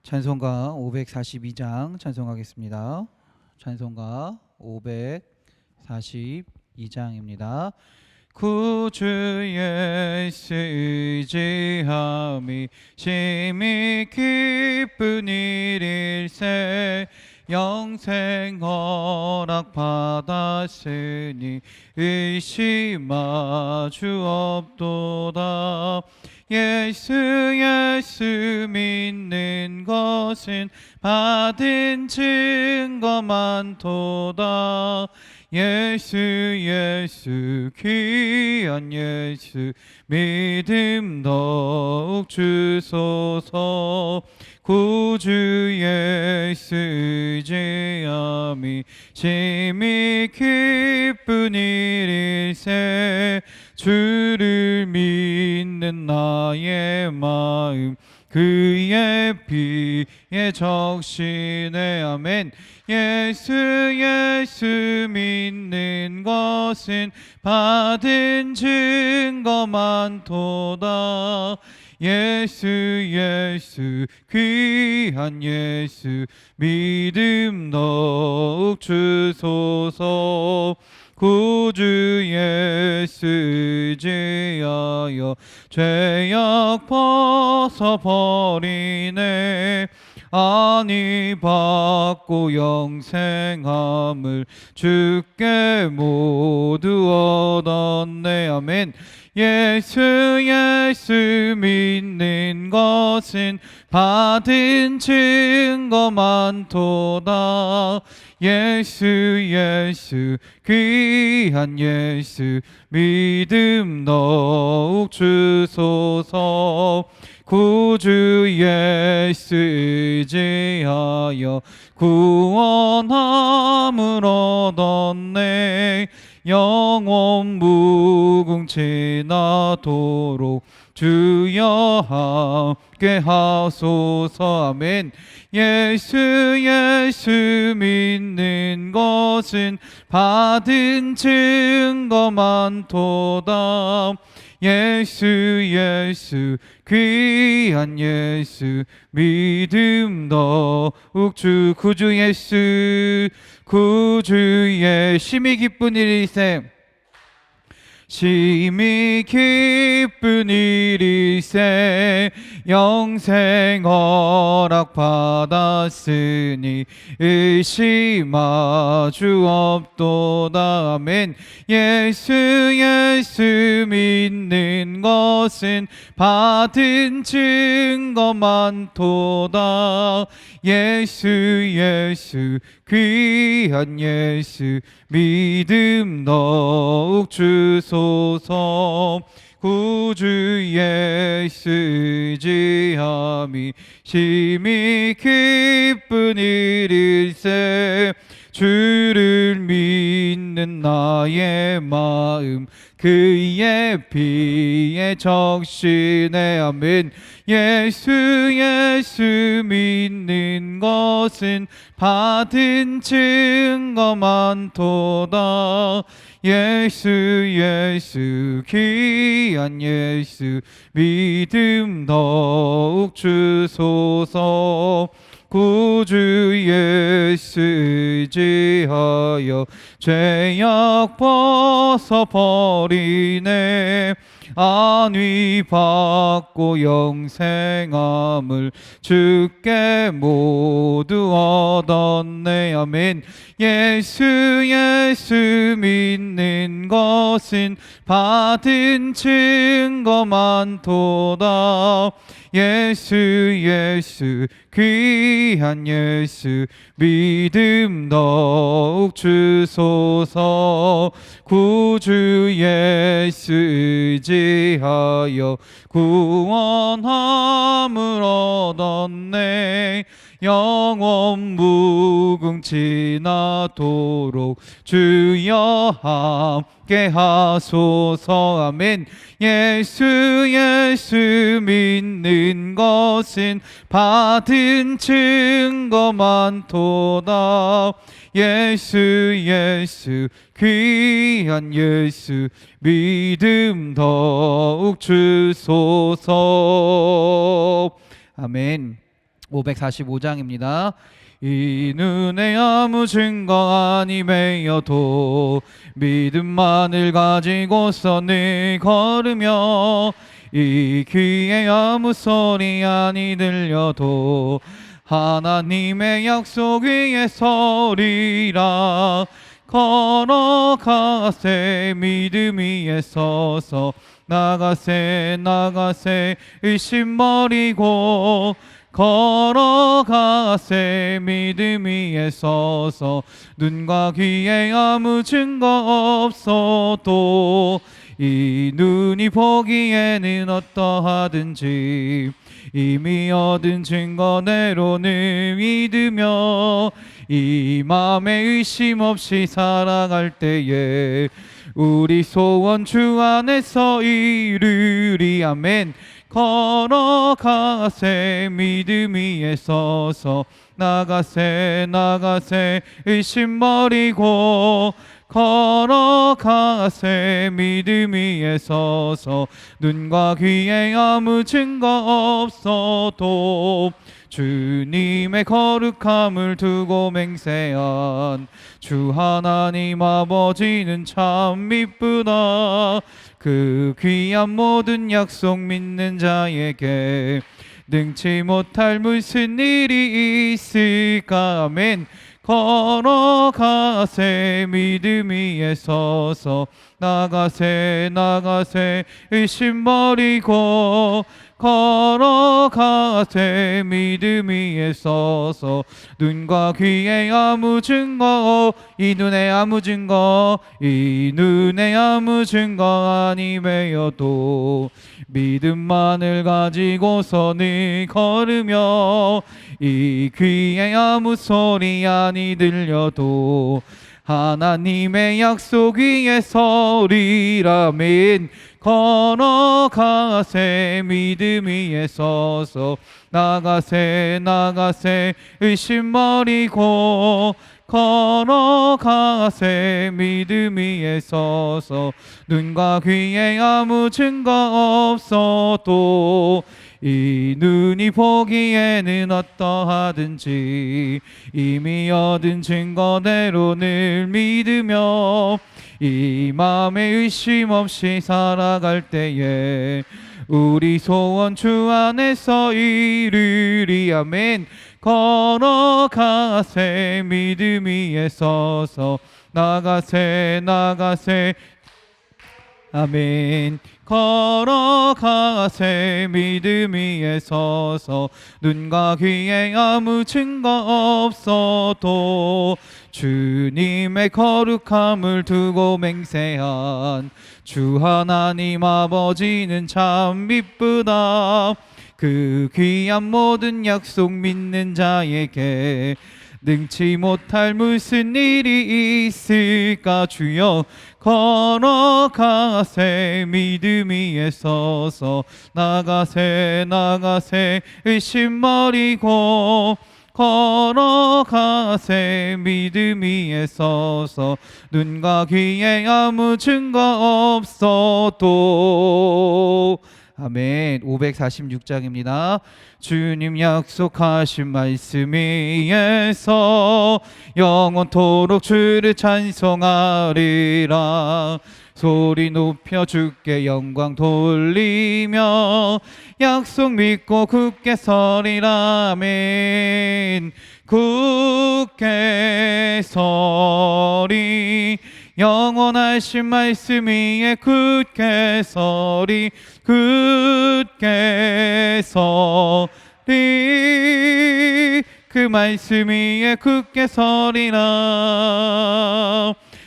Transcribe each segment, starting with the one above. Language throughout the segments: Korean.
찬송가 542장 찬송하겠습니다. 찬송가 542장입니다. 구주 예수 의지함이 심히 기쁜 일일세 영생 허락 받았으니 의심하 주옵도다. 예수 믿는 것은 받은 증거 많도다. 예수 귀한 예수 믿음 더욱 주소서. 구주 예수 의지함이 심히 기쁜 일일세 주를 믿는 나의 마음 그의 피에 적시네. 아멘. 예수 믿는 것은 받은 증거 많도다. 예수 귀한 예수 믿음 더욱 주소서. 구주 예수 의지하여 죄악 벗어버리네. 아니 받고 영생함을 주께 모두 얻었네. 아멘. 예수 믿는 것은 받은 증거 많도다. 예수 귀한 예수 믿음 더욱 주소서. 구주 예수 의지하여 구원함을 얻었네. 영원 무궁 지나도록 주여 함께 하소서. 아멘. 예수 믿는 것은 받은 증거 많도다. 예수 귀한 예수 믿음 더욱 구주 예수 심히 기쁜 일일세 심히 기쁜 일일세 영생 허락 받았으니 의심하 주옵도다. 아멘. 예수 믿는 것은 받은 증거 많도다. 예수 귀한 예수 믿음 더욱 주소서. 구주 예수 의지함이 심히 기쁜 일일세 주를 믿는 나의 마음 그의 피에 적시네. 아멘. 예수 믿는 것은 받은 증거 많도다. 예수 귀한 예수 믿음 더욱 주소서. 구주 예수 의지하여 죄악 벗어버리네. 안위 받고 영생함을 주께 모두 얻었네. 아멘. 예수 믿는 것은 받은 증거 많도다. 예수 귀한 예수 믿음 더욱 주소서. 구주 예수 의지하여 구원함을 얻었네. 영원 무궁 지나도록 주여 함께 하소서. 아멘. 예수 믿는 것은 받은 증거 많도다. 예수 귀한 예수 믿음 더욱 주소서. 아멘. 545장입니다. 이 눈에 아무 증거 아니매여도 믿음만을 가지고서 늘 걸으며 이 귀에 아무 소리 아니 들려도 하나님의 약속 위에 서리라. 걸어가세 믿음 위에 서서 나가세 의심 버리고 걸어가세 믿음 위에 서서 눈과 귀에 아무 증거 없어도 이 눈이 보기에는 어떠하든지 이미 얻은 증거대로는 믿으며 이 맘에 의심 없이 살아갈 때에 우리 소원 주 안에서 이루리. 아멘. 걸어가세 믿음 위에 서서 나가세 의심 버리고 걸어가세 믿음 위에 서서 눈과 귀에 아무 증거 없어도 주님의 거룩함을 두고 맹세한 주 하나님 아버지는 참 미쁘다. 그 귀한 모든 약속 믿는 자에게 능치 못할 무슨 일이 있을까. 아멘. 걸어가세 믿음 위에 서서 나가세 의심 버리고 걸어가세 믿음 위에 서서 눈과 귀에 아무 증거 이 눈에 아무 증거 아니매여도 믿음만을 가지고서 늘 걸으며 이 귀에 아무 소리 아니 들려도 하나님의 약속 위에 서리라멘. 걸어가세 믿음 위에 서서 나가세 의심 버리고 걸어가세 믿음 위에 서서 눈과 귀에 아무 증거 없어도 이 눈이 보기에는 어떠하든지 이미 얻은 증거대로 늘 믿으며 이 마음에 의심 없이 살아갈 때에 우리 소원 주 안에서 이루리. 아멘. 걸어가세 믿음 위에 서서 나가세 아멘. 걸어가세 믿음 위에 서서 눈과 귀에 아무 증거 없어도 주님의 거룩함을 두고 맹세한 주 하나님 아버지는 참 미쁘다. 그 귀한 모든 약속 믿는 자에게 능치 못할 무슨 일이 있을까. 주여 걸어가세 믿음 위에 서서 나가세 의심 버리고 걸어가세 믿음 위에 서서 눈과 귀에 아무 증거 없어도 아멘. 546장입니다. 주님 약속하신 말씀 위에서 영원토록 주를 찬송하리라. 소리 높여 주께 영광 돌리며 약속 믿고 굳게 서리라. 아멘. 굳게 서리 영원하신 말씀 위에 굳게 서리 그 말씀 위에 굳게 서리라.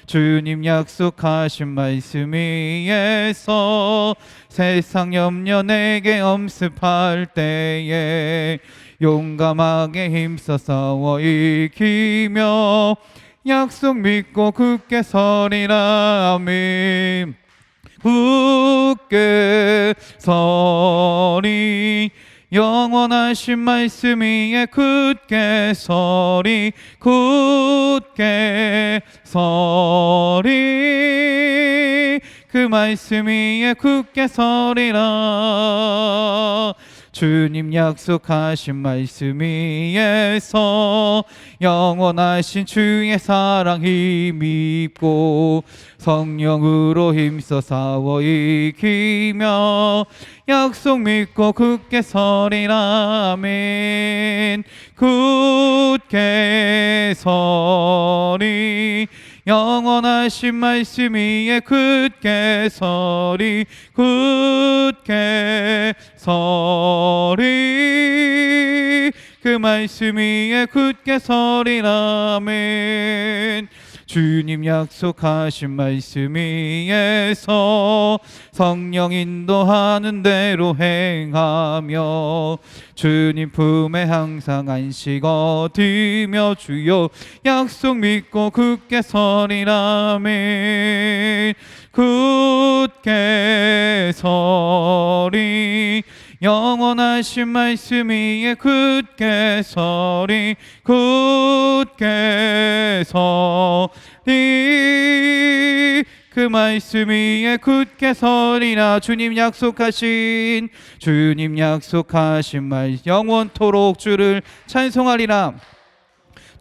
주님 약속하신 말씀 위에서 세상 염려 내게 엄습할 때에 용감하게 힘써 싸워 이기며 약속 믿고 굳게 서리라. 아멘. 굳게 서리 영원하신 말씀 위에 굳게 서리 그 말씀 위에 굳게 서리라. 주님 약속하신 말씀 위에서 영원하신 주의 사랑 힘입고 성령으로 힘써 싸워 이기며 약속 믿고 굳게 서리라. 아멘. 굳게 서리 영원하신 말씀 위에 굳게 서리 굳게 서리 그 말씀 위에 굳게 서리라. 아멘. 주님 약속하신 말씀 위에서 성령 인도하는 대로 행하며 주님 품에 항상 안식 얻으며 주여 약속 믿고 굳게 서리라. 아멘. 굳게 서리 영원하신 말씀 위에 굳게 서리 굳게 서리 그 말씀 위에 굳게 서리라. 주님 약속하신 말 영원토록 주를 찬송하리라.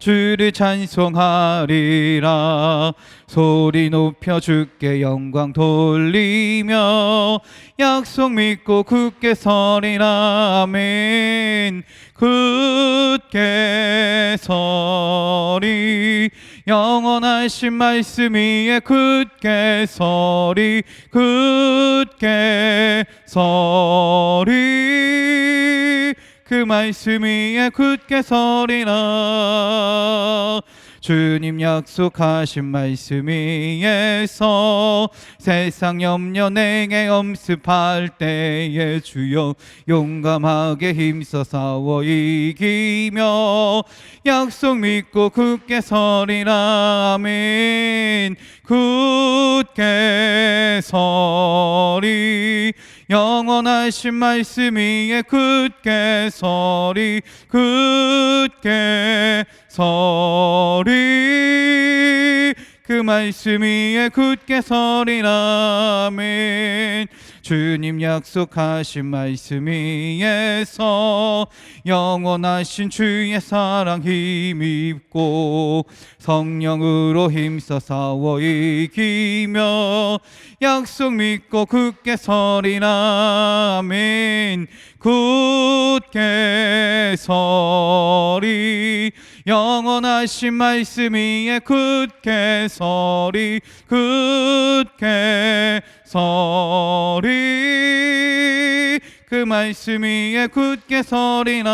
주를 찬송하리라. 소리 높여 주께 영광 돌리며 약속 믿고 굳게 서리라. 아멘. 굳게 서리 영원하신 말씀 위에 굳게 서리 굳게 서리 그 말씀 위에 굳게 서리라. 주님 약속하신 말씀 위에서 세상 염려 내게 엄습할 때에 주여 용감하게 힘써 싸워 이기며 약속 믿고 굳게 서리라. 아멘. 굳게 서리 영원하신 말씀 위에 굳게 서리 굳게 서리 그 말씀 위에 굳게 서리라. 아멘. 주님 약속하신 말씀 위에서 영원하신 주의 사랑 힘입고 성령으로 힘써 싸워 이기며 약속 믿고 굳게 서리라. 아멘. 굳게 서리 영원하신 말씀 위에 굳게 서리 굳게 서리 그 말씀 위에 굳게 서리라.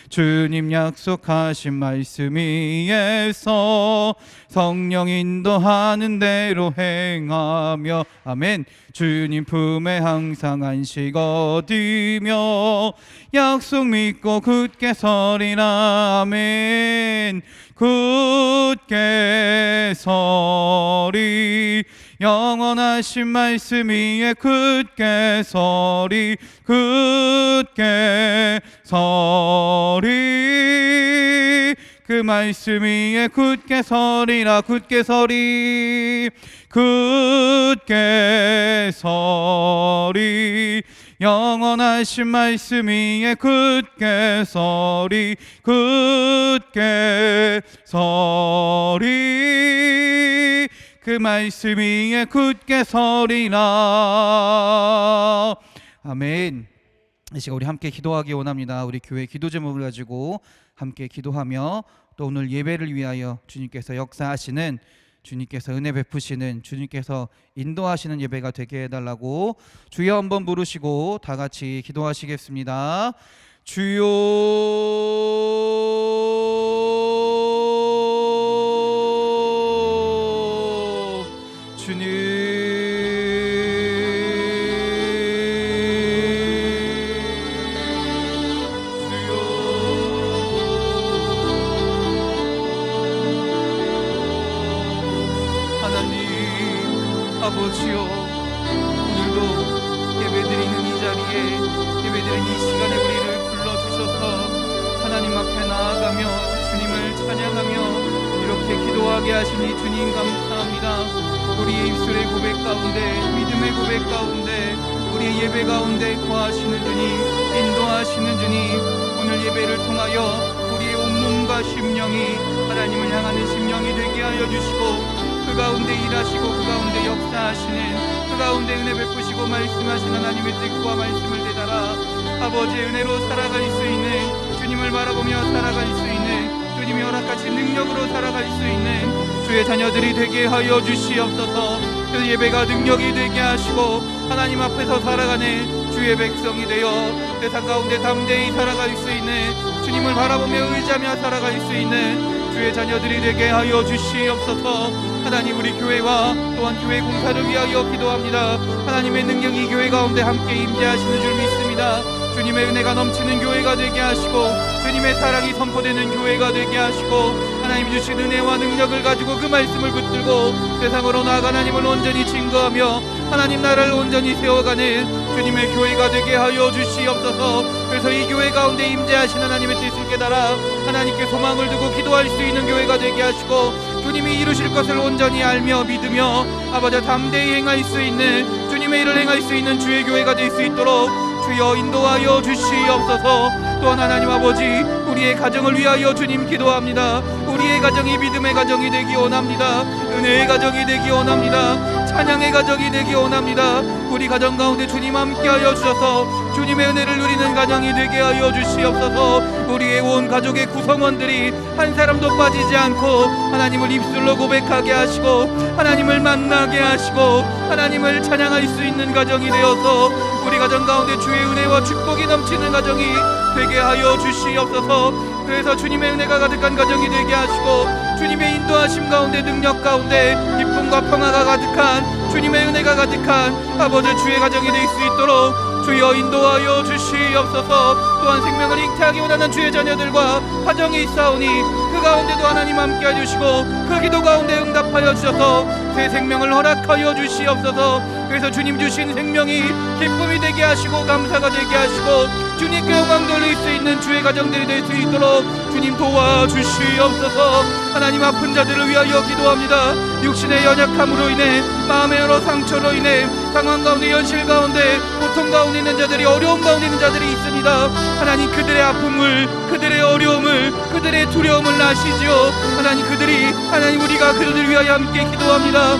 주님 약속하신 말씀 위에서 성령 인도하는 대로 행하며 아멘. 주님 품에 항상 안식 얻으며 약속 믿고 굳게 서리라. 아멘. 굳게 서리 영원하신 말씀 위에 굳게 서리 굳게 서리 그 말씀 위에 굳게 서리라. 굳게 서리 굳게 서리 영원하신 말씀 위에 굳게 서리 굳게 서리 그 말씀 위에 굳게 서리라. 아멘. 이 시간 우리 함께 기도하기 원합니다. 우리 교회 기도 제목을 가지고 함께 기도하며 또 오늘 예배를 위하여 주님께서 역사하시는 주님께서 은혜 베푸시는 주님께서 인도하시는 예배가 되게 해달라고 주여 한번 부르시고 다 같이 기도하시겠습니다. 주여 주님 아버지여 오늘도 예배드리는 이 자리에 예배드리는 이 시간에 우리를 불러주셔서 하나님 앞에 나아가며 주님을 찬양하며 이렇게 기도하게 하시니 주님 감사합니다. 우리의 입술의 고백 가운데 믿음의 고백 가운데 우리 우리 예배 가운데 거하시는 주님, 인도하시는 주님, 오늘 예배를 통하여 우리의 온몸과 심령이 하나님을 향하는 심령이 되게 하여 주시고, 그 가운데 일하시고 그 가운데 역사하시는, 그 가운데 은혜 베푸시고 말씀하신 하나님의 뜻과 말씀을 되달아 아버지의 은혜로 살아갈 수 있는, 주님을 바라보며 살아갈 수 있는, 주님이 허락하신 능력으로 살아갈 수 있는 주의 자녀들이 되게 하여 주시옵소서. 그 예배가 능력이 되게 하시고 하나님 앞에서 살아가는 주의 백성이 되어 세상 가운데 담대히 살아갈 수 있는, 주님을 바라보며 의지하며 살아갈 수 있는 주의 자녀들이 되게 하여 주시옵소서. 하나님, 우리 교회와 또한 교회 공사를 위하여 기도합니다. 하나님의 능력이 교회 가운데 함께 임재하시는 줄 믿습니다. 주님의 은혜가 넘치는 교회가 되게 하시고, 주님의 사랑이 선포되는 교회가 되게 하시고, 하나님 주신 은혜와 능력을 가지고 그 말씀을 붙들고 세상으로 나아가 하나님을 온전히 증거하며 하나님 나라를 온전히 세워가는 주님의 교회가 되게 하여 주시옵소서. 그래서 이 교회 가운데 임재하신 하나님의 뜻을 깨달아 하나님께 소망을 두고 기도할 수 있는 교회가 되게 하시고, 주님이 이루실 것을 온전히 알며 믿으며 아버지 담대히 행할 수 있는, 주님의 일을 행할 수 있는 주의 교회가 될 수 있도록 주여 인도하여 주시옵소서. 또한 하나님 아버지, 우리의 가정을 위하여 주님 기도합니다. 우리의 가정이 믿음의 가정이 되기 원합니다. 은혜의 가정이 되기 원합니다. 찬양의 가정이 되기 원합니다. 우리 가정 가운데 주님 함께하여 주셔서 주님의 은혜를 누리는 가정이 되게 하여 주시옵소서. 우리의 온 가족의 구성원들이 한 사람도 빠지지 않고 하나님을 입술로 고백하게 하시고 하나님을 만나게 하시고 하나님을 찬양할 수 있는 가정이 되어서 우리 가정 가운데 주의 은혜와 축복이 넘치는 가정이 되게 하여 주시옵소서. 그래서 주님의 은혜가 가득한 가정이 되게 하시고, 주님의 인도하심 가운데 능력 가운데 기쁨과 평화가 가득한, 주님의 은혜가 가득한 아버지 주의 가정이 될 수 있도록 주여 인도하여 주시옵소서. 또한 생명을 잉태하기 원하는 주의 자녀들과 가정이 있사오니 그 가운데도 하나님 함께 해주시고 그 기도 가운데 응답하여 주셔서 새 생명을 허락하여 주시옵소서. 그래서 주님 주신 생명이 기쁨이 되게 하시고 감사가 되게 하시고 주님께 영광 돌릴 수 있는 주의 가정들이 될 수 있도록 주님 도와주시옵소서. 하나님, 아픈 자들을 위하여 기도합니다. 육신의 연약함으로 인해, 마음의 여러 상처로 인해 상황 가운데, 현실 가운데, 고통 가운데 있는 자들이, 어려움 가운데 있는 자들이 있습니다. 하나님, 그들의 아픔을, 그들의 어려움을, 그들의 두려움을 아시지요. 하나님, 하나님 우리가 그들을 위하여 함께 기도합니다.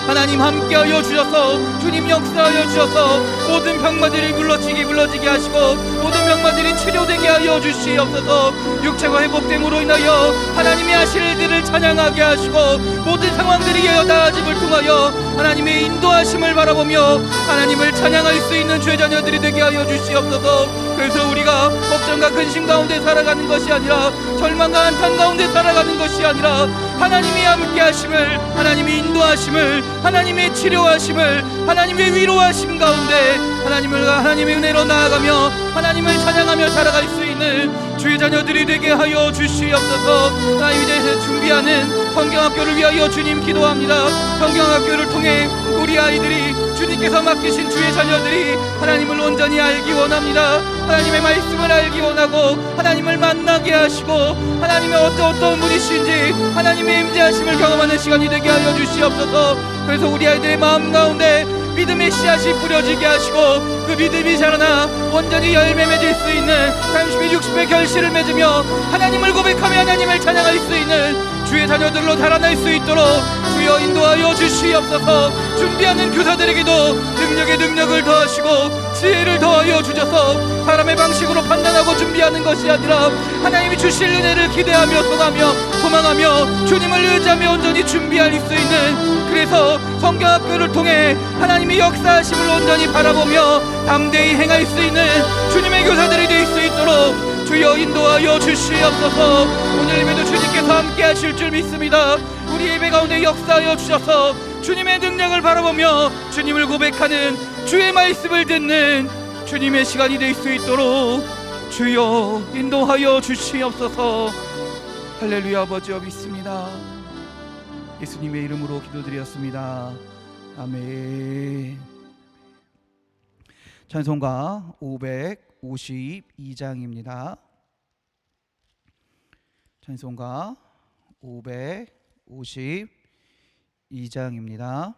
하나님 함께하여 주셔서 주님 역사하여 주셔서 모든 병마들이 물러지게 하시고 모든 병마들이 치료되게 하여 주시옵소서. 육체가 회복됨으로 인하여 하나님이 하실 일들을 찬양하게 하시고 모든 상황들이 나아짐을 통하여 하나님의 인도하심을 바라보며 하나님을 찬양할 수 있는 주의 자녀들이 되게 하여 주시옵소서. 그래서 우리가 걱정과 근심 가운데 살아가는 것이 아니라, 절망과 한탄 가운데 살아가는 것이 아니라, 하나님이 함께 하심을, 하나님이 인도하심을, 하나님의 치료하심을, 하나님의 위로하심 가운데 하나님의 은혜로 나아가며 하나님을 찬양하며 살아갈 수 있는 주의 자녀들이 되게 하여 주시옵소서. 하나님, 이제 준비하는 성경학교를 위하여 주님 기도합니다. 성경학교를 통해 우리 아이들이, 주님께서 맡기신 주의 자녀들이 하나님을 온전히 알기 원합니다. 하나님의 말씀을 알기 원하고 하나님을 만나게 하시고 하나님의 어떤 분이신지 하나님의 임재하심을 경험하는 시간이 되게 하여 주시옵소서. 그래서 우리 아이들의 마음 가운데 믿음의 씨앗이 뿌려지게 하시고 그 믿음이 자라나 온전히 열매 맺을 수 있는 30배 60배 결실을 맺으며 하나님을 고백하며 하나님을 찬양할 수 있는 주의 자녀들로 자라날 수 있도록 주여 인도하여 주시옵소서. 준비하는 교사들에게도 능력에 능력을 더하시고 지혜를 더하여 주셔서 사람의 방식으로 판단하고 준비하는 것이 아니라 하나님이 주실 은혜를 기대하며 소망하며 주님을 의지하며 온전히 준비할 수 있는, 그래서 성경학교를 통해 하나님의 역사하심을 온전히 바라보며 담대히 행할 수 있는 주님의 교사들이 될 수 있도록 주여 인도하여 주시옵소서. 오늘 예배도 주님께서 함께 하실 줄 믿습니다. 우리 예배 가운데 역사하여 주셔서 주님의 능력을 바라보며 주님을 고백하는, 주의 말씀을 듣는 주님의 시간이 될 수 있도록 주여 인도하여 주시옵소서. 할렐루야. 아버지여 믿습니다. 예수님의 이름으로 기도드렸습니다. 아멘. 찬송가 552장입니다. 찬송가 552장입니다.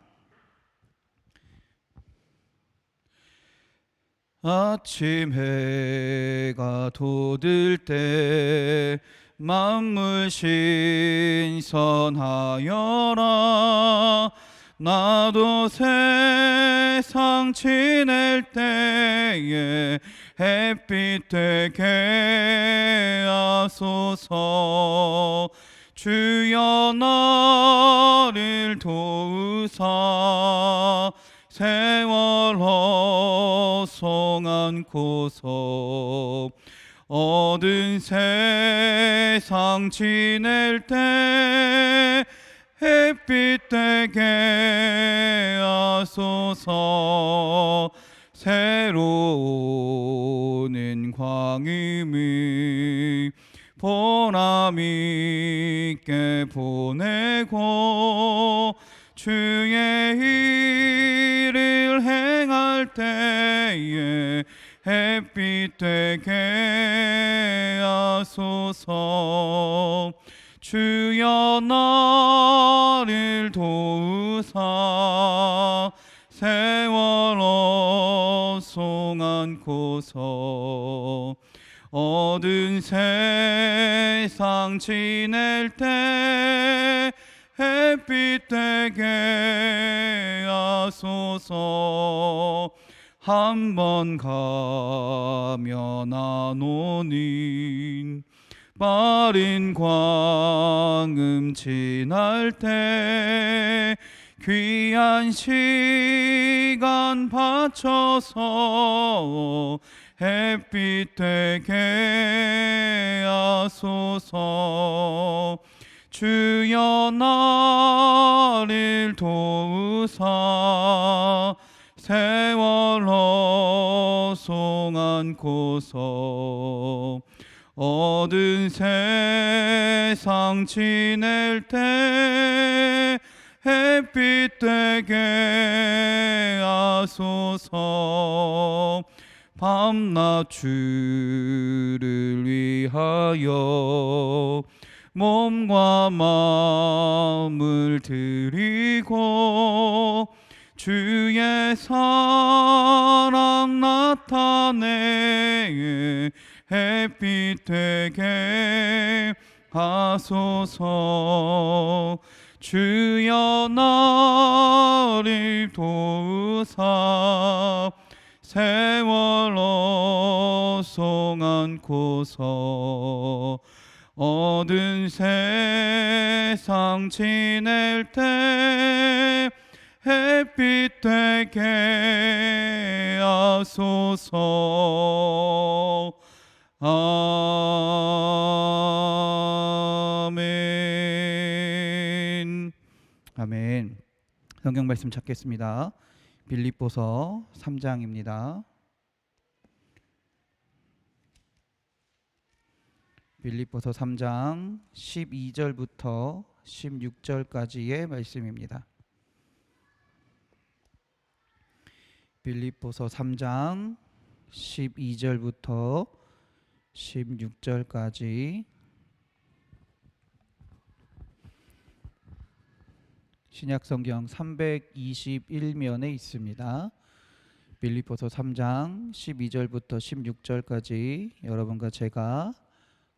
아침 해가 돋을 때 만물 신선하여라. 나도 세상 지낼 때에 햇빛 되게 하소서. 주여 나를 도우사 세월 허송 않고서 얻은 세상 지낼 때 햇빛 되게 하소서. 새로운 광음이 보람 있게 보내고 주의 일을 행할 때에 햇빛 되게 하소서. 주여 나를 도우사 세월 허송 않고서 얻은 세상 지낼 때 햇빛 되게 하소서. 한 번 가면 안 오는 빠른 광음 지날 때 귀한 시간 바쳐서 햇빛 되게 하소서. 주여 나를 도우사 세월 허송 않고서 얻은 세상 지낼 때 햇빛 되게 하소서. 밤낮 주를 위하여 몸과 마음을 드리고 주의 사랑 나타내 햇빛 되게 하소서. 주여 나를 도우사 세월 허송 않고서 얻은 세상 지낼 때 햇빛 되게 하소서. 아멘. 아멘. 성경 말씀 찾겠습니다. 빌립보서 3장입니다. 빌립보서 3장 12절부터 16절까지의 말씀입니다. 빌립보서 3장 12절부터 16절까지 신약성경 321면에 있습니다. 빌립보서 3장 12절부터 16절까지 여러분과 제가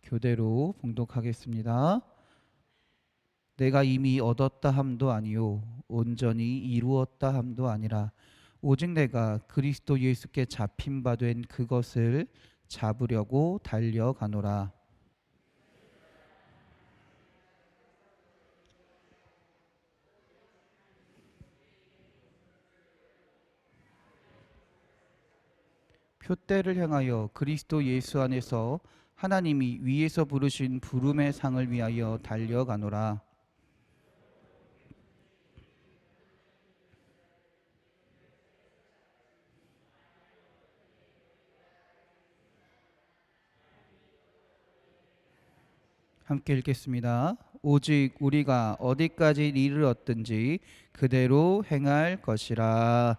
교대로 봉독하겠습니다. 내가 이미 얻었다 함도 아니요 온전히 이루었다 함도 아니라 오직 내가 그리스도 예수께 잡힌 바 된 그것을 잡으려고 달려가노라. 표대를 향하여 그리스도 예수 안에서 하나님이 위에서 부르신 부름의 상을 위하여 달려가노라. 함께 읽겠습니다. 오직 우리가 어디까지 이르렀든지 그대로 행할 것이라.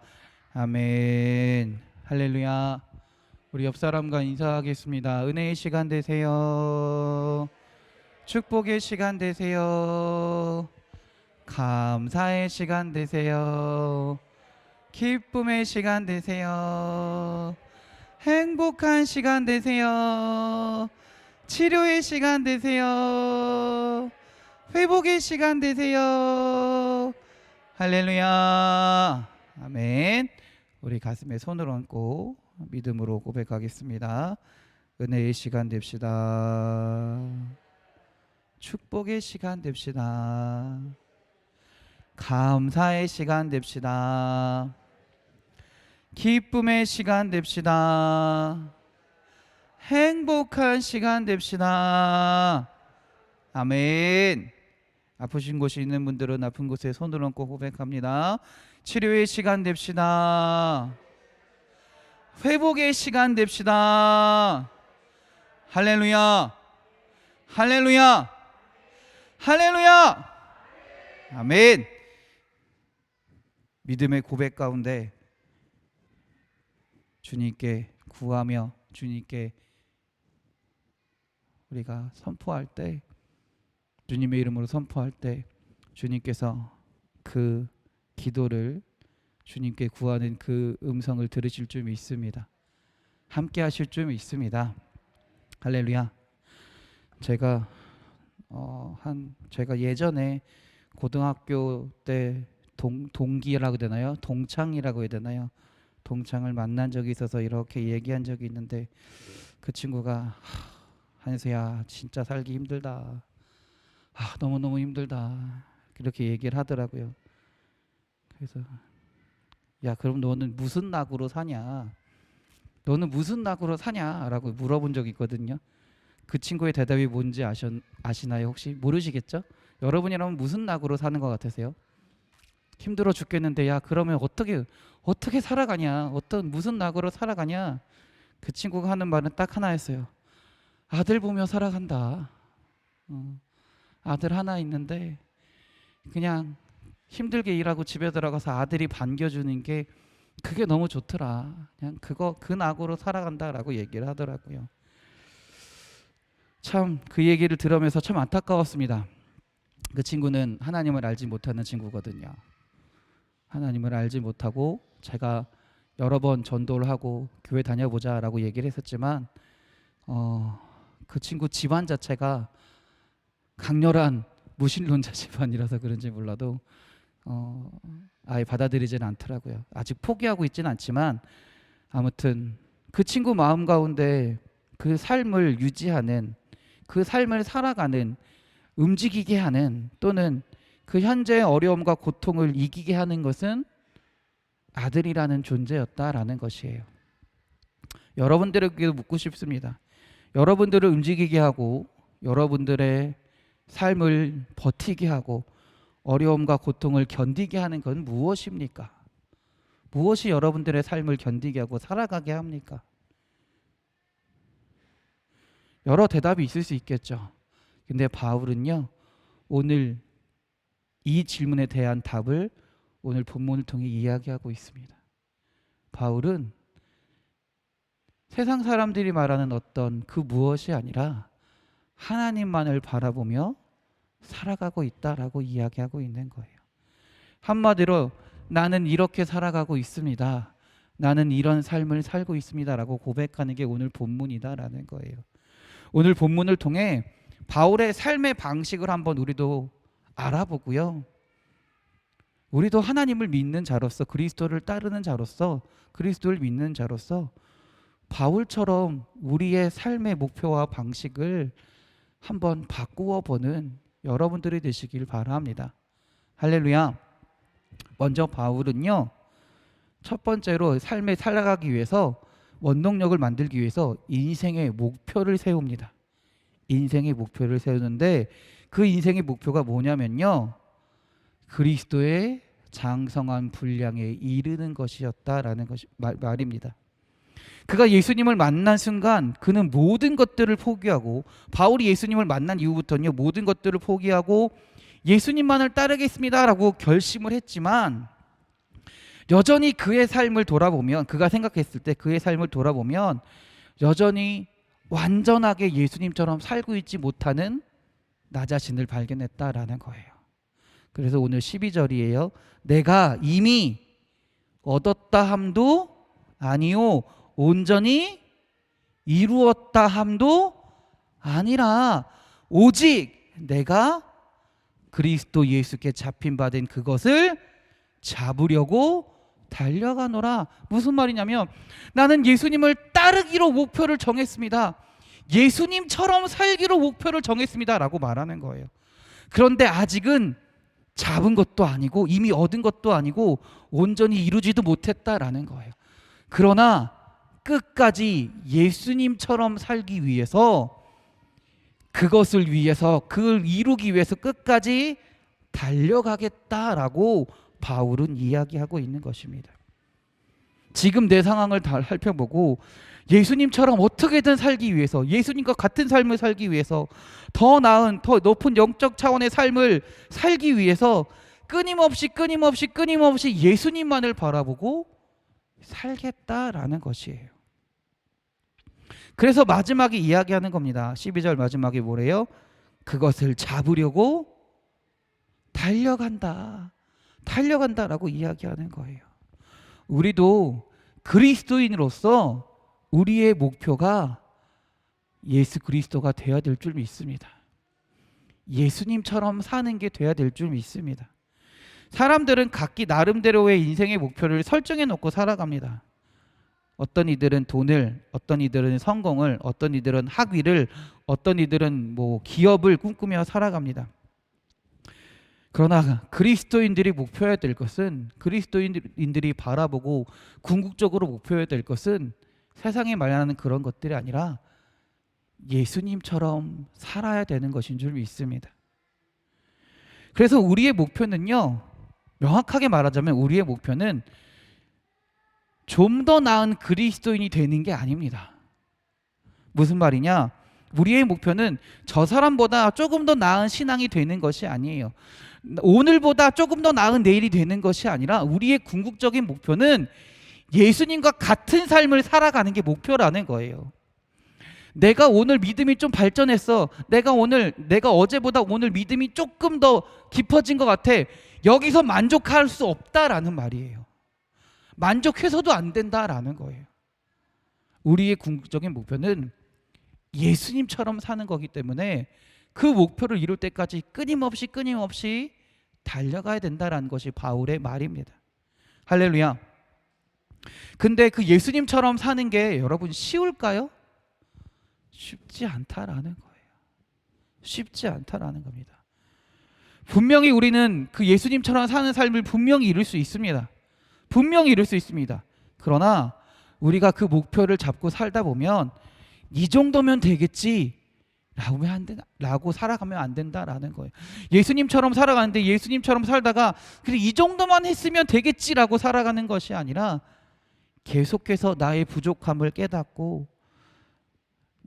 아멘. 할렐루야. 우리 옆 사람과 인사하겠습니다. 은혜의 시간 되세요. 축복의 시간 되세요. 감사의 시간 되세요. 기쁨의 시간 되세요. 행복한 시간 되세요. 치료의 시간 되세요. 회복의 시간 되세요. 할렐루야. 아멘. 우리 가슴에 손을 얹고 믿음으로 고백하겠습니다. 은혜의 시간 됩시다. 축복의 시간 됩시다. 감사의 시간 됩시다. 기쁨의 시간 됩시다. 행복한 시간 됩시다. 아멘. 아프신 곳이 있는 분들은 아픈 곳에 손을 얹고 고백합니다. 치료의 시간 됩시다. 회복의 시간 됩시다. 할렐루야. 할렐루야. 할렐루야. 아멘. 믿음의 고백 가운데 주님께 구하며 주님께 우리가 선포할 때, 주님의 이름으로 선포할 때 주님께서 그 기도를, 주님께 구하는 그 음성을 들으실 줄 믿습니다. 함께 하실 줄 믿습니다. 할렐루야. 제가 예전에 고등학교 때 동기라고 해야 되나요? 동창이라고 해야 되나요? 동창을 만난 적이 있어서 이렇게 얘기한 적이 있는데, 그 친구가 한수야 진짜 살기 힘들다, 너무너무 힘들다, 이렇게 얘기를 하더라고요. 그래서 야, 그럼 너는 무슨 낙으로 사냐? 너는 무슨 낙으로 사냐? 라고 물어본 적이 있거든요. 그 친구의 대답이 뭔지 아시나요? 혹시 모르시겠죠? 여러분이라면 무슨 낙으로 사는 것 같으세요? 힘들어 죽겠는데, 야 그러면 어떻게 살아가냐? 무슨 낙으로 살아가냐? 그 친구가 하는 말은 딱 하나였어요. 아들 보며 살아간다. 아들 하나 있는데 그냥 힘들게 일하고 집에 들어가서 아들이 반겨주는 게 그게 너무 좋더라. 그냥 그 낙으로 살아간다라고 얘기를 하더라고요. 참 그 얘기를 들으면서 참 안타까웠습니다. 그 친구는 하나님을 알지 못하는 친구거든요. 하나님을 알지 못하고 제가 여러 번 전도를 하고 교회 다녀보자라고 얘기를 했었지만 그 친구 집안 자체가 강렬한 무신론자 집안이라서 그런지 몰라도 아예 받아들이지는 않더라고요. 아직 포기하고 있지는 않지만 아무튼 그 친구 마음 가운데 그 삶을 유지하는, 그 삶을 살아가는, 움직이게 하는, 또는 그 현재의 어려움과 고통을 이기게 하는 것은 아들이라는 존재였다라는 것이에요. 여러분들에게도 묻고 싶습니다. 여러분들을 움직이게 하고 여러분들의 삶을 버티게 하고 어려움과 고통을 견디게 하는 건 무엇입니까? 무엇이 여러분들의 삶을 견디게 하고 살아가게 합니까? 여러 대답이 있을 수 있겠죠. 근데 바울은요, 오늘 이 질문에 대한 답을 오늘 본문을 통해 이야기하고 있습니다. 바울은 세상 사람들이 말하는 어떤 그 무엇이 아니라 하나님만을 바라보며 살아가고 있다라고 이야기하고 있는 거예요. 한마디로 나는 이렇게 살아가고 있습니다. 나는 이런 삶을 살고 있습니다라고 고백하는 게 오늘 본문이다라는 거예요. 오늘 본문을 통해 바울의 삶의 방식을 한번 우리도 알아보고요. 우리도 하나님을 믿는 자로서, 그리스도를 따르는 자로서, 그리스도를 믿는 자로서 바울처럼 우리의 삶의 목표와 방식을 한번 바꾸어 보는 여러분들이 되시길 바랍니다. 할렐루야. 먼저 바울은요, 첫 번째로 삶에 살아가기 위해서, 원동력을 만들기 위해서 인생의 목표를 세웁니다. 인생의 목표를 세우는데 그 인생의 목표가 뭐냐면요, 그리스도의 장성한 분량에 이르는 것이었다라는 말입니다. 그가 예수님을 만난 순간 그는 모든 것들을 포기하고, 바울이 예수님을 만난 이후부터는요, 모든 것들을 포기하고 예수님만을 따르겠습니다라고 결심을 했지만, 여전히 그의 삶을 돌아보면, 그가 생각했을 때 그의 삶을 돌아보면 여전히 완전하게 예수님처럼 살고 있지 못하는 나 자신을 발견했다라는 거예요. 그래서 오늘 12절이에요. 내가 이미 얻었다 함도 아니요 온전히 이루었다 함도 아니라 오직 내가 그리스도 예수께 잡힌 바 된 그것을 잡으려고 달려가노라. 무슨 말이냐면 나는 예수님을 따르기로 목표를 정했습니다. 예수님처럼 살기로 목표를 정했습니다 라고 말하는 거예요. 그런데 아직은 잡은 것도 아니고 이미 얻은 것도 아니고 온전히 이루지도 못했다라는 거예요. 그러나 끝까지 예수님처럼 살기 위해서, 그것을 위해서, 그걸 이루기 위해서 끝까지 달려가겠다라고 바울은 이야기하고 있는 것입니다. 지금 내 상황을 다 살펴보고 예수님처럼 어떻게든 살기 위해서, 예수님과 같은 삶을 살기 위해서, 더 나은, 더 높은 영적 차원의 삶을 살기 위해서 끊임없이 예수님만을 바라보고 살겠다라는 것이에요. 그래서 마지막에 이야기하는 겁니다. 12절 마지막에 뭐래요? 그것을 잡으려고 달려간다라고 이야기하는 거예요. 우리도 그리스도인으로서 우리의 목표가 예수 그리스도가 되어야 될 줄 믿습니다. 예수님처럼 사는 게 되어야 될 줄 믿습니다. 사람들은 각기 나름대로의 인생의 목표를 설정해 놓고 살아갑니다. 어떤 이들은 돈을, 어떤 이들은 성공을, 어떤 이들은 학위를, 어떤 이들은 기업을 꿈꾸며 살아갑니다. 그러나 그리스도인들이 목표해야 될 것은, 그리스도인들이 바라보고 궁극적으로 목표해야 될 것은 세상에 말하는 그런 것들이 아니라 예수님처럼 살아야 되는 것인 줄 믿습니다. 그래서 우리의 목표는요, 명확하게 말하자면 우리의 목표는 좀 더 나은 그리스도인이 되는 게 아닙니다. 무슨 말이냐? 우리의 목표는 저 사람보다 조금 더 나은 신앙이 되는 것이 아니에요. 오늘보다 조금 더 나은 내일이 되는 것이 아니라 우리의 궁극적인 목표는 예수님과 같은 삶을 살아가는 게 목표라는 거예요. 내가 오늘 믿음이 좀 발전했어. 내가 어제보다 오늘 믿음이 조금 더 깊어진 것 같아. 여기서 만족할 수 없다라는 말이에요. 만족해서도 안 된다라는 거예요. 우리의 궁극적인 목표는 예수님처럼 사는 거기 때문에 그 목표를 이룰 때까지 끊임없이 달려가야 된다라는 것이 바울의 말입니다. 할렐루야. 근데 그 예수님처럼 사는 게 여러분 쉬울까요? 쉽지 않다라는 거예요. 쉽지 않다라는 겁니다. 분명히 우리는 그 예수님처럼 사는 삶을 분명히 이룰 수 있습니다. 분명히 이룰 수 있습니다. 그러나 우리가 그 목표를 잡고 살다 보면 이 정도면 되겠지 라고 살아가면 안 된다라는 거예요. 예수님처럼 살아가는데 예수님처럼 살다가 그래 이 정도만 했으면 되겠지라고 살아가는 것이 아니라 계속해서 나의 부족함을 깨닫고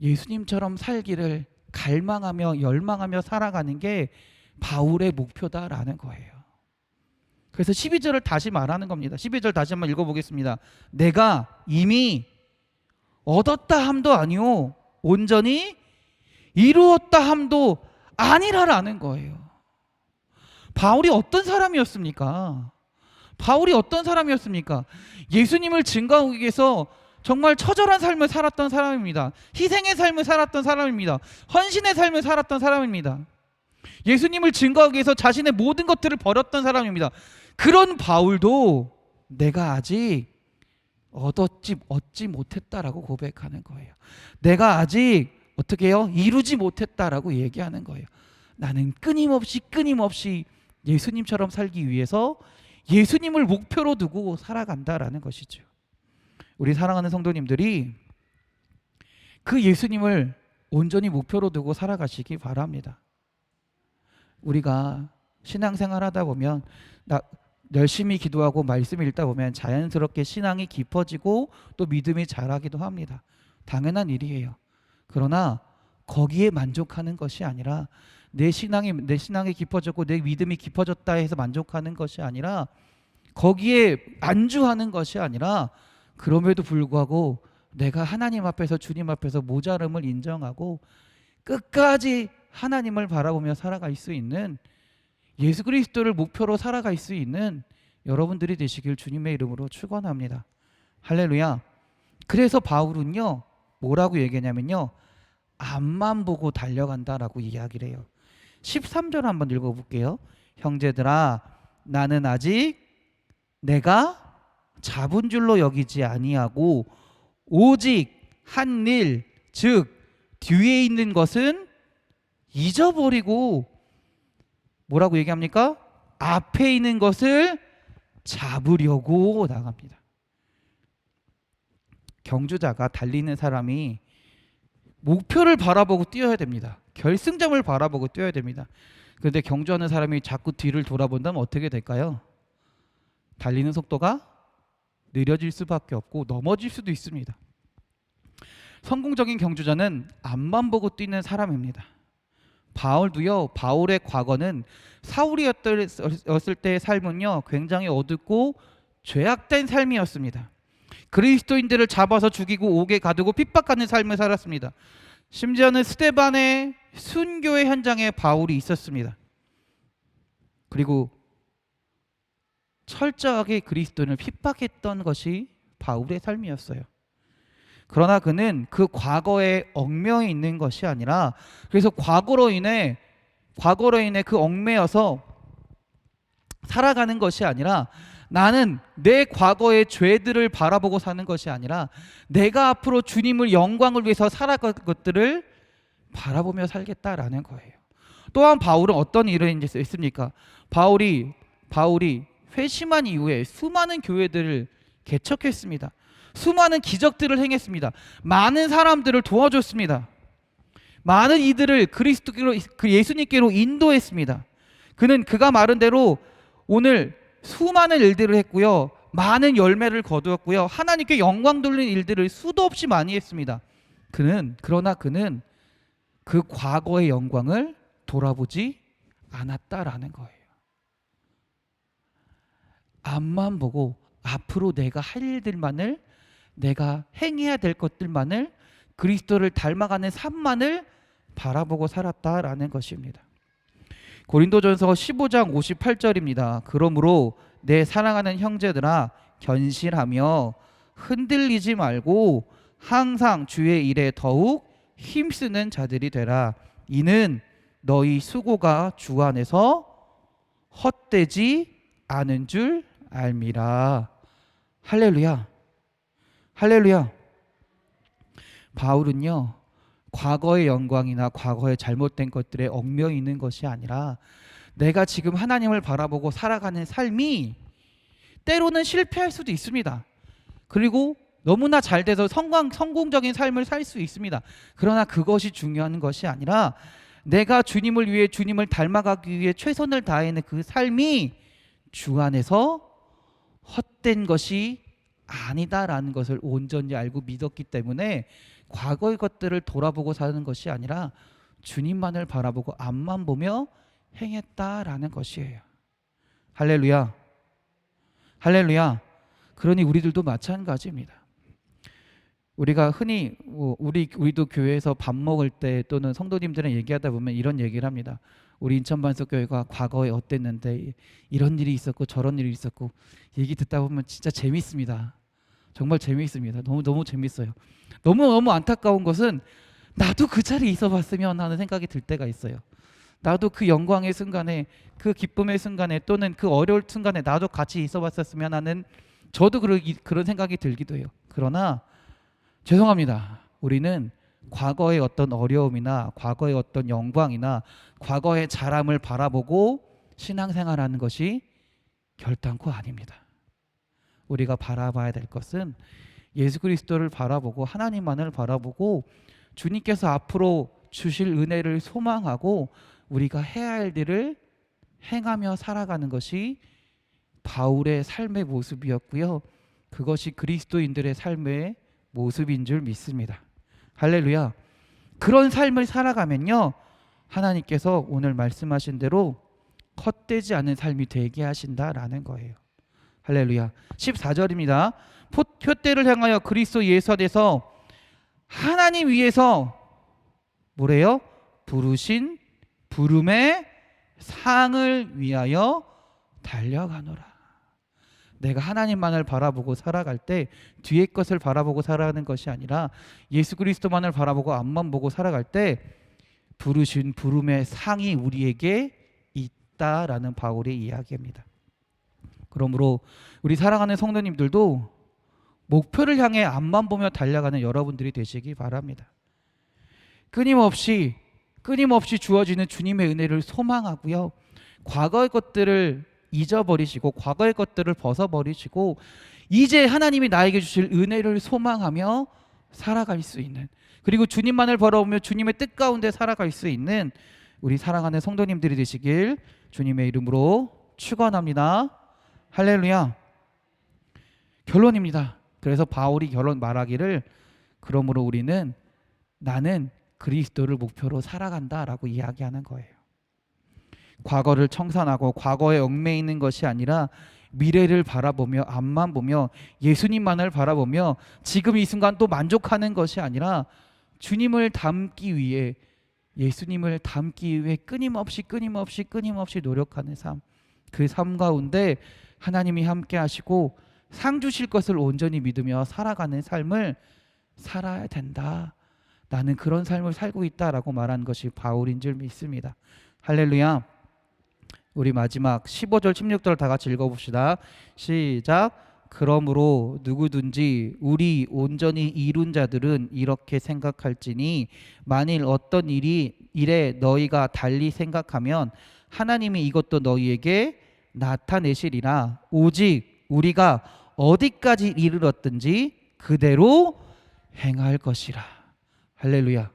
예수님처럼 살기를 갈망하며 열망하며 살아가는 게 바울의 목표다라는 거예요. 그래서 12절을 다시 말하는 겁니다. 12절 다시 한번 읽어보겠습니다. 내가 이미 얻었다 함도 아니오 온전히 이루었다 함도 아니라라는 거예요. 바울이 어떤 사람이었습니까? 예수님을 증거하기 위해서 정말 처절한 삶을 살았던 사람입니다. 희생의 삶을 살았던 사람입니다. 헌신의 삶을 살았던 사람입니다. 예수님을 증거하기 위해서 자신의 모든 것들을 버렸던 사람입니다. 그런 바울도 내가 아직 얻지 못했다라고 고백하는 거예요. 내가 아직 어떻게 해요? 이루지 못했다라고 얘기하는 거예요. 나는 끊임없이 예수님처럼 살기 위해서 예수님을 목표로 두고 살아간다라는 것이죠. 우리 사랑하는 성도님들이 그 예수님을 온전히 목표로 두고 살아가시기 바랍니다. 우리가 신앙생활 하다 보면 열심히 기도하고 말씀 읽다 보면 자연스럽게 신앙이 깊어지고 또 믿음이 자라기도 합니다. 당연한 일이에요. 그러나 거기에 만족하는 것이 아니라 내 신앙이 깊어졌고 내 믿음이 깊어졌다 해서 만족하는 것이 아니라 거기에 안주하는 것이 아니라 그럼에도 불구하고 내가 하나님 앞에서 주님 앞에서 모자름을 인정하고 끝까지 하나님을 바라보며 살아갈 수 있는 예수 그리스도를 목표로 살아갈 수 있는 여러분들이 되시길 주님의 이름으로 축원합니다. 할렐루야. 그래서 바울은요 뭐라고 얘기하냐면요, 앞만 보고 달려간다라고 이야기를 해요. 13절 한번 읽어볼게요. 형제들아, 나는 아직 내가 잡은 줄로 여기지 아니하고 오직 한 일, 즉 뒤에 있는 것은 잊어버리고 뭐라고 얘기합니까? 앞에 있는 것을 잡으려고 나갑니다. 경주자가, 달리는 사람이 목표를 바라보고 뛰어야 됩니다. 결승점을 바라보고 뛰어야 됩니다. 그런데 경주하는 사람이 자꾸 뒤를 돌아본다면 어떻게 될까요? 달리는 속도가 느려질 수밖에 없고 넘어질 수도 있습니다. 성공적인 경주자는 앞만 보고 뛰는 사람입니다. 바울도요, 바울의 과거는 사울이었을 때의 삶은요 굉장히 어둡고 죄악된 삶이었습니다. 그리스도인들을 잡아서 죽이고 옥에 가두고 핍박하는 삶을 살았습니다. 심지어는 스데반의 순교의 현장에 바울이 있었습니다. 그리고 철저하게 그리스도인을 핍박했던 것이 바울의 삶이었어요. 그러나 그는 그 과거에 얽매여 있는 것이 아니라, 그래서 과거로 인해 그 얽매여서 살아가는 것이 아니라, 나는 내 과거의 죄들을 바라보고 사는 것이 아니라 내가 앞으로 주님을 영광을 위해서 살아갈 것들을 바라보며 살겠다라는 거예요. 또한 바울은 어떤 일을 했습니까? 바울이 회심한 이후에 수많은 교회들을 개척했습니다. 수많은 기적들을 행했습니다. 많은 사람들을 도와줬습니다. 많은 이들을 그리스도께로, 예수님께로 인도했습니다. 그는 그가 말한 대로 오늘 수많은 일들을 했고요, 많은 열매를 거두었고요, 하나님께 영광 돌리는 일들을 수도 없이 많이 했습니다. 그러나 그는 그 과거의 영광을 돌아보지 않았다라는 거예요. 앞만 보고 앞으로 내가 할 일들만을, 내가 행해야 될 것들만을, 그리스도를 닮아가는 삶만을 바라보고 살았다라는 것입니다. 고린도전서 15장 58절입니다. 그러므로 내 사랑하는 형제들아, 견실하며 흔들리지 말고 항상 주의 일에 더욱 힘쓰는 자들이 되라. 이는 너희 수고가 주 안에서 헛되지 않은 줄 알미라. 할렐루야, 할렐루야. 바울은요, 과거의 영광이나 과거의 잘못된 것들에 얽매여 있는 것이 아니라, 내가 지금 하나님을 바라보고 살아가는 삶이 때로는 실패할 수도 있습니다. 그리고 너무나 잘 돼서 성공적인 삶을 살 수 있습니다. 그러나 그것이 중요한 것이 아니라, 내가 주님을 위해, 주님을 닮아가기 위해 최선을 다하는 그 삶이 주 안에서 헛된 것이 아니다라는 것을 온전히 알고 믿었기 때문에 과거의 것들을 돌아보고 사는 것이 아니라 주님만을 바라보고 앞만 보며 행했다라는 것이에요. 할렐루야, 할렐루야. 그러니 우리들도 마찬가지입니다. 우리가 흔히 우리도 교회에서 밥 먹을 때 또는 성도님들이랑 얘기하다 보면 이런 얘기를 합니다. 우리 인천반석교회가 과거에 어땠는데 이런 일이 있었고 저런 일이 있었고, 얘기 듣다 보면 진짜 재밌습니다. 정말 재미있습니다. 너무 재밌어요. 너무 안타까운 것은 나도 그 자리에 있어 봤으면 하는 생각이 들 때가 있어요. 나도 그 영광의 순간에, 그 기쁨의 순간에, 또는 그 어려울 순간에 나도 같이 있어 봤었으면 하는, 저도 그런 생각이 들기도 해요. 그러나 죄송합니다. 우리는 과거의 어떤 어려움이나 과거의 어떤 영광이나 과거의 자람을 바라보고 신앙생활하는 것이 결단코 아닙니다. 우리가 바라봐야 될 것은 예수 그리스도를 바라보고 하나님만을 바라보고 주님께서 앞으로 주실 은혜를 소망하고 우리가 해야 할 일을 행하며 살아가는 것이 바울의 삶의 모습이었고요, 그것이 그리스도인들의 삶의 모습인 줄 믿습니다. 할렐루야. 그런 삶을 살아가면요, 하나님께서 오늘 말씀하신 대로 헛되지 않은 삶이 되게 하신다라는 거예요. 할렐루야. 14절입니다. 표대를 향하여 그리스도 예수 안에서 하나님 위에서 뭐래요? 부르신 부름의 상을 위하여 달려가노라. 내가 하나님만을 바라보고 살아갈 때 뒤의 것을 바라보고 살아가는 것이 아니라 예수 그리스도만을 바라보고 앞만 보고 살아갈 때 부르신 부름의 상이 우리에게 있다라는 바울의 이야기입니다. 그러므로 우리 사랑하는 성도님들도 목표를 향해 앞만 보며 달려가는 여러분들이 되시기 바랍니다. 끊임없이 주어지는 주님의 은혜를 소망하고요. 과거의 것들을 잊어버리시고 과거의 것들을 벗어버리시고 이제 하나님이 나에게 주실 은혜를 소망하며 살아갈 수 있는, 그리고 주님만을 바라보며 주님의 뜻 가운데 살아갈 수 있는 우리 사랑하는 성도님들이 되시길 주님의 이름으로 축원합니다. 할렐루야. 결론입니다. 그래서 바울이 결론 말하기를 그러므로 우리는 나는 그리스도를 목표로 살아간다라고 이야기하는 거예요. 과거를 청산하고 과거에 얽매이는 있는 것이 아니라 미래를 바라보며 앞만 보며 예수님만을 바라보며 지금 이 순간 또 만족하는 것이 아니라 주님을 닮기 위해, 예수님을 닮기 위해 끊임없이 노력하는 삶, 그 삶 가운데 하나님이 함께 하시고 상 주실 것을 온전히 믿으며 살아가는 삶을 살아야 된다. 나는 그런 삶을 살고 있다라고 말한 것이 바울인 줄 믿습니다. 할렐루야. 우리 마지막 15절 16절 다 같이 읽어봅시다. 시작. 그러므로 누구든지 우리 온전히 이룬 자들은 이렇게 생각할지니 만일 어떤 일에 너희가 달리 생각하면 하나님이 이것도 너희에게 나타내시리라. 오직 우리가 어디까지 이르렀든지 그대로 행할 것이라. 할렐루야.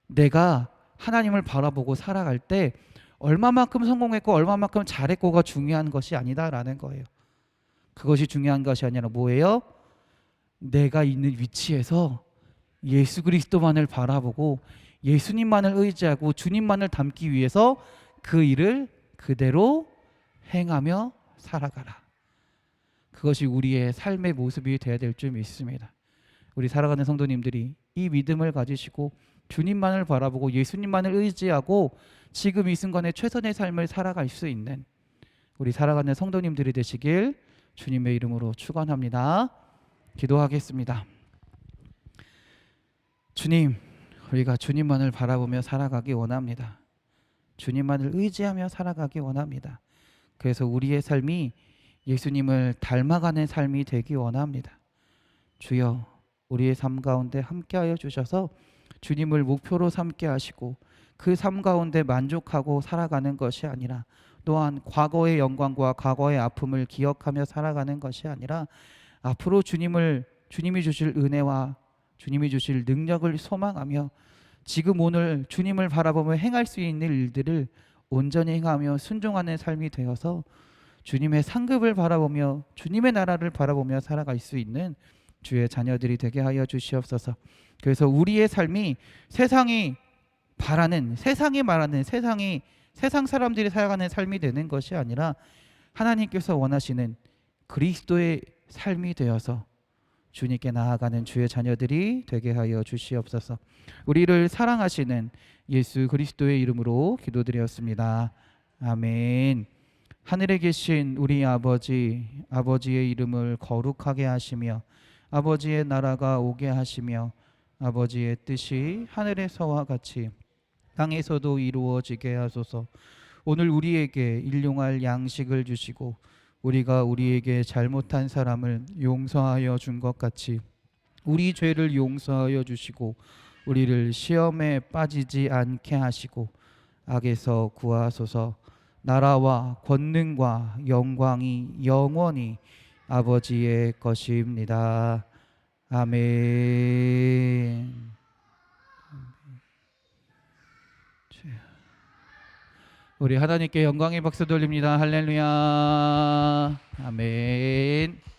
내가 하나님을 바라보고 살아갈 때 얼마만큼 성공했고 얼마만큼 잘했고가 중요한 것이 아니다라는 거예요. 그것이 중요한 것이 아니라 뭐예요? 내가 있는 위치에서 예수 그리스도만을 바라보고 예수님만을 의지하고 주님만을 닮기 위해서 그 일을 그대로 행하며 살아가라. 그것이 우리의 삶의 모습이 되어야 될 줄 믿습니다. 우리 살아가는 성도님들이 이 믿음을 가지시고 주님만을 바라보고 예수님만을 의지하고 지금 이 순간에 최선의 삶을 살아갈 수 있는 우리 살아가는 성도님들이 되시길 주님의 이름으로 축원합니다. 기도하겠습니다. 주님, 우리가 주님만을 바라보며 살아가기 원합니다. 주님만을 의지하며 살아가기 원합니다. 그래서 우리의 삶이 예수님을 닮아가는 삶이 되기 원합니다. 주여, 우리의 삶 가운데 함께하여 주셔서 주님을 목표로 삼게 하시고 그 삶 가운데 만족하고 살아가는 것이 아니라, 또한 과거의 영광과 과거의 아픔을 기억하며 살아가는 것이 아니라 앞으로 주님이 주실 은혜와 주님이 주실 능력을 소망하며 지금 오늘 주님을 바라보며 행할 수 있는 일들을 온전히 행하며 순종하는 삶이 되어서 주님의 상급을 바라보며 주님의 나라를 바라보며 살아갈 수 있는 주의 자녀들이 되게 하여 주시옵소서. 그래서 우리의 삶이 세상이 바라는, 세상이 말하는, 세상 사람들이 살아가는 삶이 되는 것이 아니라 하나님께서 원하시는 그리스도의 삶이 되어서 주님께 나아가는 주의 자녀들이 되게 하여 주시옵소서. 우리를 사랑하시는 예수 그리스도의 이름으로 기도드렸습니다. 아멘. 하늘에 계신 우리 아버지의 이름을 거룩하게 하시며 아버지의 나라가 오게 하시며 아버지의 뜻이 하늘에서와 같이 땅에서도 이루어지게 하소서. 오늘 우리에게 일용할 양식을 주시고 우리가 우리에게 잘못한 사람을 용서하여 준 것 같이 우리 죄를 용서하여 주시고 우리를 시험에 빠지지 않게 하시고 악에서 구하소서. 나라와 권능과 영광이 영원히 아버지의 것입니다. 아멘. 우리 하나님께 영광의 박수 돌립니다. 할렐루야. 아멘.